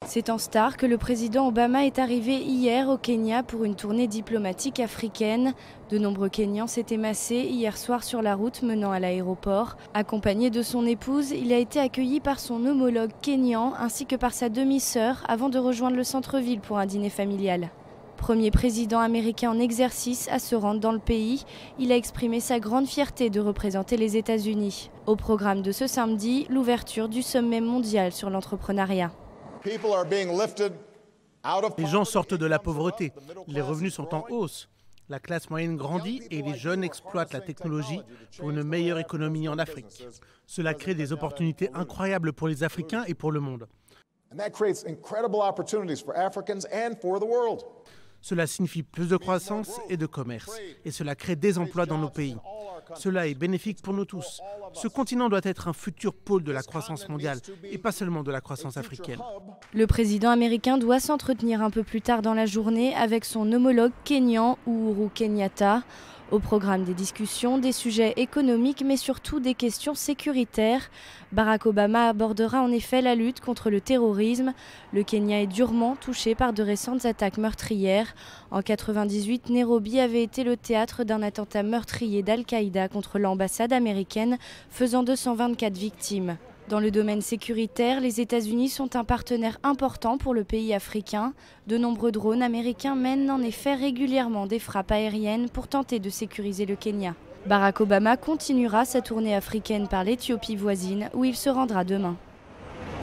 C'est en star que le président Obama est arrivé hier au Kenya pour une tournée diplomatique africaine. De nombreux Kenyans s'étaient massés hier soir sur la route menant à l'aéroport. Accompagné de son épouse, il a été accueilli par son homologue kényan ainsi que par sa demi-sœur avant de rejoindre le centre-ville pour un dîner familial. Premier président américain en exercice à se rendre dans le pays, il a exprimé sa grande fierté de représenter les États-Unis. Au programme de ce samedi, l'ouverture du sommet mondial sur l'entrepreneuriat. Les gens sortent de la pauvreté, les revenus sont en hausse, la classe moyenne grandit et les jeunes exploitent la technologie pour une meilleure économie en Afrique. Cela crée des opportunités incroyables pour les Africains et pour le monde. Cela signifie plus de croissance et de commerce, et cela crée des emplois dans nos pays. Cela est bénéfique pour nous tous. Ce continent doit être un futur pôle de la croissance mondiale, et pas seulement de la croissance africaine. Le président américain doit s'entretenir un peu plus tard dans la journée avec son homologue kényan, Uhuru Kenyatta. Au programme des discussions, des sujets économiques, mais surtout des questions sécuritaires. Barack Obama abordera en effet la lutte contre le terrorisme. Le Kenya est durement touché par de récentes attaques meurtrières. En 1998, Nairobi avait été le théâtre d'un attentat meurtrier d'Al-Qaïda contre l'ambassade américaine, faisant 224 victimes. Dans le domaine sécuritaire, les États-Unis sont un partenaire important pour le pays africain. De nombreux drones américains mènent en effet régulièrement des frappes aériennes pour tenter de sécuriser le Kenya. Barack Obama continuera sa tournée africaine par l'Éthiopie voisine où il se rendra demain.